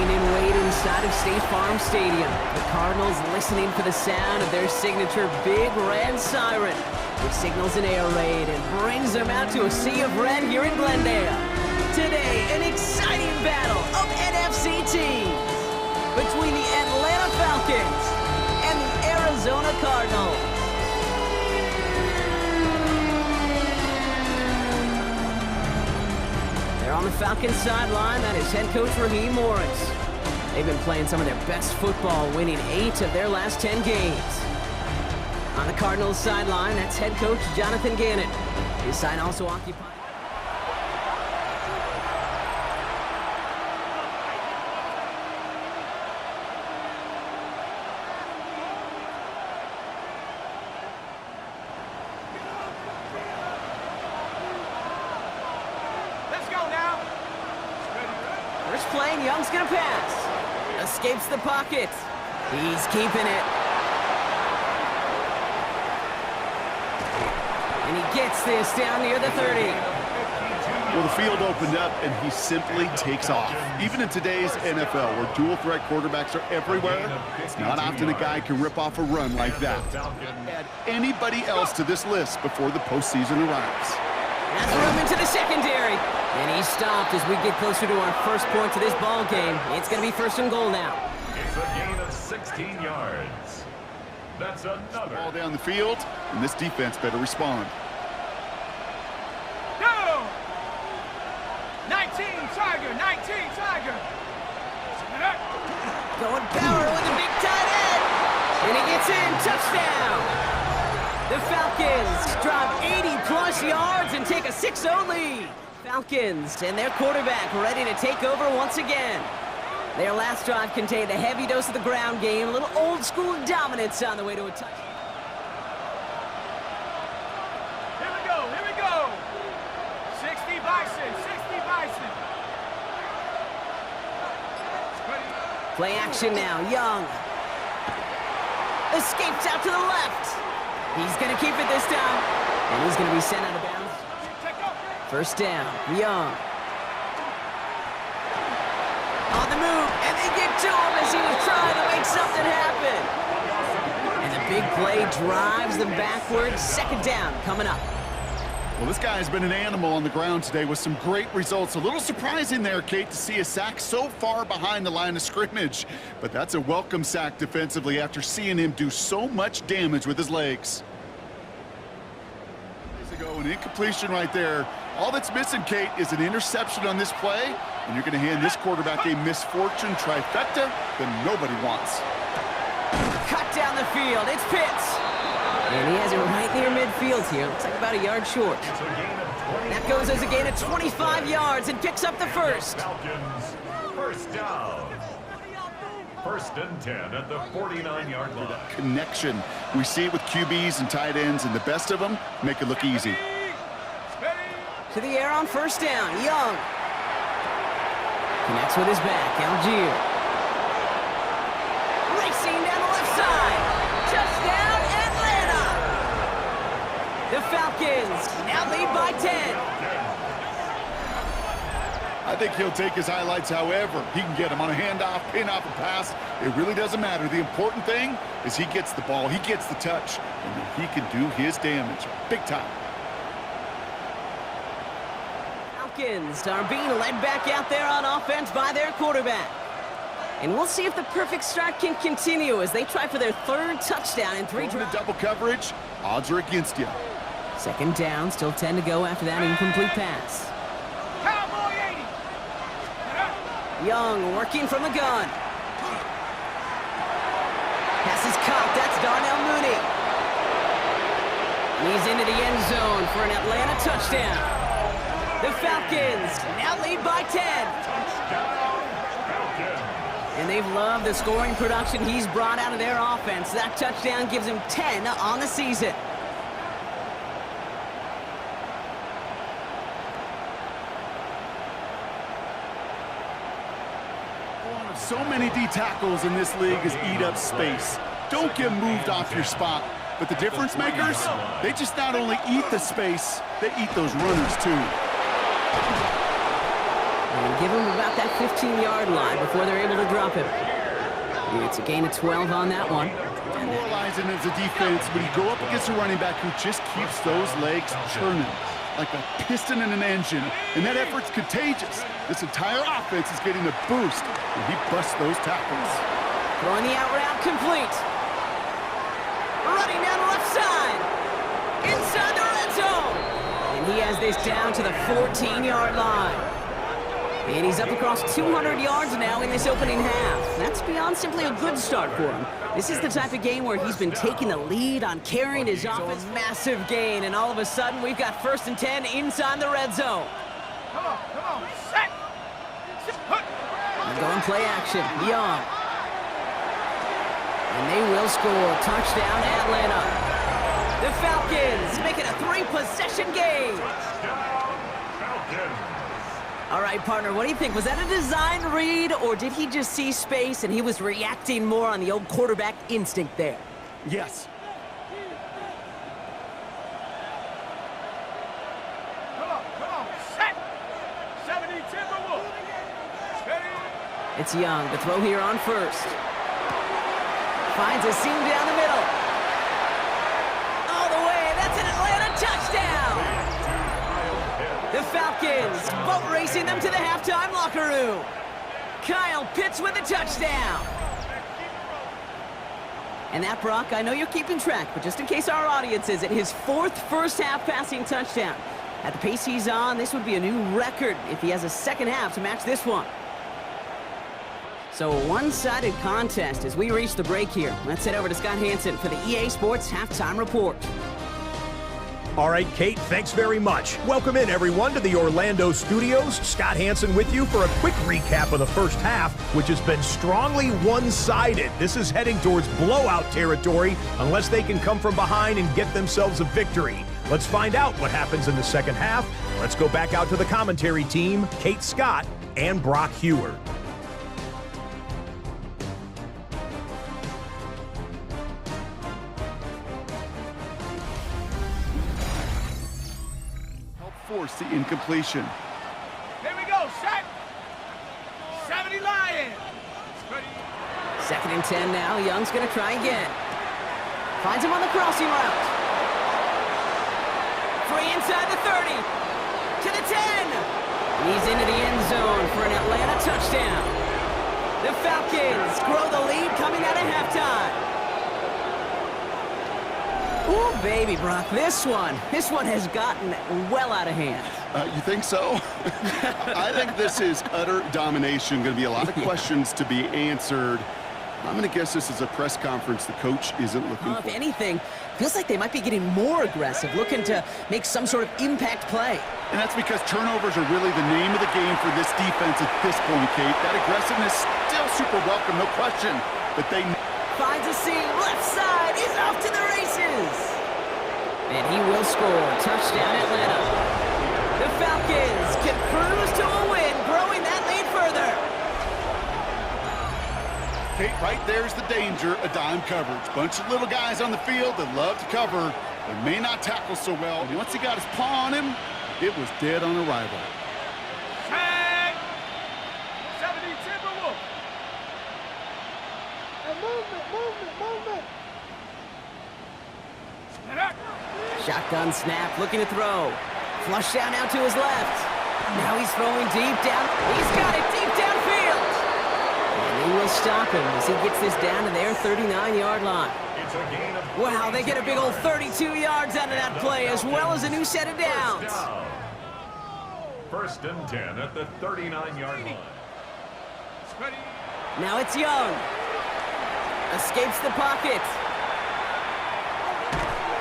lying in wait inside of State Farm Stadium. The Cardinals listening for the sound of their signature Big Red Siren, which signals an air raid and brings them out to a sea of red here in Glendale. Today, an exciting battle of NFC teams between the Atlanta Falcons and the Arizona Cardinals. On the Falcons sideline, that is head coach Raheem Morris. They've been playing some of their best football, winning 8 of their last 10 games. On the Cardinals sideline, that's head coach Jonathan Gannon. His side also occupied. First play, and Young's gonna pass. Escapes the pocket. He's keeping it. And he gets this down near the 30. Well, the field opened up, and he simply takes off. Even in today's NFL, where dual-threat quarterbacks are everywhere, it's not often a guy can rip off a run like that. Add anybody else to this list before the postseason arrives. That's room into the secondary. And he's stopped as we get closer to our first point to this ball game. It's going to be first and goal now. It's a gain of 16 yards. That's another. Ball down the field, and this defense better respond. Go! 19, Tiger, 19, Tiger. Going power with a big tight end. And he gets in, touchdown. The Falcons drive 80-plus yards and take a 6-0 lead. Falcons and their quarterback ready to take over once again. Their last drive contained a heavy dose of the ground game, a little old-school dominance on the way to a touchdown. Here we go. 60 Bison. Play action now, Young. Escapes out to the left. He's going to keep it this time, and he's going to be sent out of bounds. First down, Young. On the move, and they get to him as he was trying to make something happen. And the big play drives them backwards. Second down coming up. Well, this guy has been an animal on the ground today with some great results. A little surprising there, Kate, to see a sack so far behind the line of scrimmage. But that's a welcome sack defensively after seeing him do so much damage with his legs. An incompletion right there. All that's missing, Kate, is an interception on this play, and you're going to hand this quarterback a misfortune trifecta that nobody wants. Cut down the field. It's Pitts. And he has it right near midfield here. Looks like about a yard short. That goes as a gain of 25 yards and picks up the first. Falcons, first down. First and 10 at the 49-yard line. Connection. We see it with QBs and tight ends, and the best of them make it look easy. To the air on first down, Young. Connects with his back, Algier. Racing down the left side. Touchdown, Atlanta! The Falcons now lead by 10. I think he'll take his highlights however he can get them on a handoff, pin off a pass. It really doesn't matter. The important thing is he gets the ball, he gets the touch, and he can do his damage big time. Falcons are being led back out there on offense by their quarterback. And we'll see if the perfect start can continue as they try for their third touchdown in 3 drives. Double coverage, odds are against you. Second down, still 10 to go after that incomplete pass. Young working from the gun. Pass is caught. That's Darnell Mooney. He's into the end zone for an Atlanta touchdown. The Falcons now lead by 10. And they've loved the scoring production he's brought out of their offense. That touchdown gives him 10 on the season. So many D tackles in this league is eat up space. Don't get moved off your spot. But the difference makers, they just not only eat the space, they eat those runners too. and give him about that 15-yard line before they're able to drop him. It's a gain of 12 on that one. Demoralizing as a defense when you go up against a running back who just keeps those legs churning like a piston in an engine, and that effort's contagious. This entire offense is getting a boost when he busts those tackles. Throwing the out route complete. Running down the left side. Inside the red zone. And he has this down to the 14-yard line. And he's up across 200 yards now in this opening half. That's beyond simply a good start for him. This is the type of game where he's been taking the lead on carrying his offense. Massive gain, and all of a sudden we've got 1st and 10 inside the red zone. Come on, set. And going play action, Young. And they will score. Touchdown, Atlanta. The Falcons make it a 3-possession game. All right, partner, what do you think? Was that a design read, or did he just see space and he was reacting more on the old quarterback instinct there? Yes. Come on, set. 70 Timberwolves. It's Young to throw here on 1st. Finds a seam down the middle. All the way, that's an Atlanta touchdown! The Falcons boat racing them to the halftime locker room. Kyle Pitts with a touchdown. And that, Brock, I know you're keeping track, but just in case our audience isn't, his 4th first-half passing touchdown. At the pace he's on, this would be a new record if he has a second half to match this one. So a one-sided contest as we reach the break here. Let's head over to Scott Hansen for the EA Sports Halftime Report. All right, Kate, thanks very much. Welcome in, everyone, to the Orlando studios. Scott Hansen with you for a quick recap of the first half, which has been strongly one-sided. This is heading towards blowout territory unless they can come from behind and get themselves a victory. Let's find out what happens in the second half. Let's go back out to the commentary team, Kate Scott and Brock Hewer. Force the incompletion. Here we go, set. 70 Lions. 2nd and 10 now. Young's going to try again. Finds him on the crossing route. Free inside the 30. To the 10. He's into the end zone for an Atlanta touchdown. The Falcons grow the lead coming out of halftime. Ooh, baby, Brock, this one has gotten well out of hand. You think so? I think this is utter domination. Going to be a lot of questions to be answered. I'm going to guess this is a press conference the coach isn't looking for. If anything, feels like they might be getting more aggressive, looking to make some sort of impact play. And that's because turnovers are really the name of the game for this defense at this point, Kate. That aggressiveness still super welcome, no question. But they... Finds a seam, left side, he's off to the races. And he will score. Touchdown, Atlanta. The Falcons can cruise to a win, growing that lead further. Kate, right there's the danger of dime coverage. Bunch of little guys on the field that love to cover. They may not tackle so well. And once he got his paw on him, it was dead on arrival. Tag. 70 Timberwolves. Movement. Shotgun snap, looking to throw. Flush down out to his left. Now he's throwing deep down. He's got it deep downfield. And they will stop him as he gets this down to their 39-yard line. Wow, they get a big old 32 yards out of that play, as well as a new set of downs. 1st and 10 at the 39-yard line. Now it's Young. Escapes the pocket.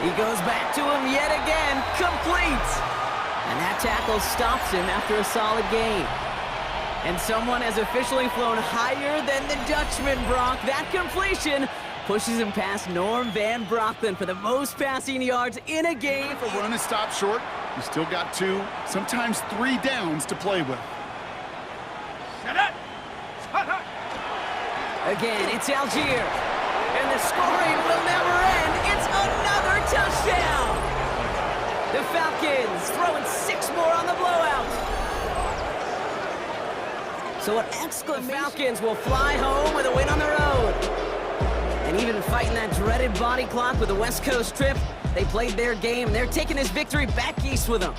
He goes back to him yet again. Complete. And that tackle stops him after a solid gain. And someone has officially flown higher than the Dutchman, Brock. That completion pushes him past Norm Van Brocklin for the most passing yards in a game. If a run is stopped short, you still got 2, sometimes 3 downs to play with. Again, it's Algier. And the scoring will never end. It's another touchdown. The Falcons throwing 6 more on the blowout. So an exclamation. The Falcons will fly home with a win on the road. And even fighting that dreaded body clock with the West Coast trip, they played their game. They're taking this victory back east with them.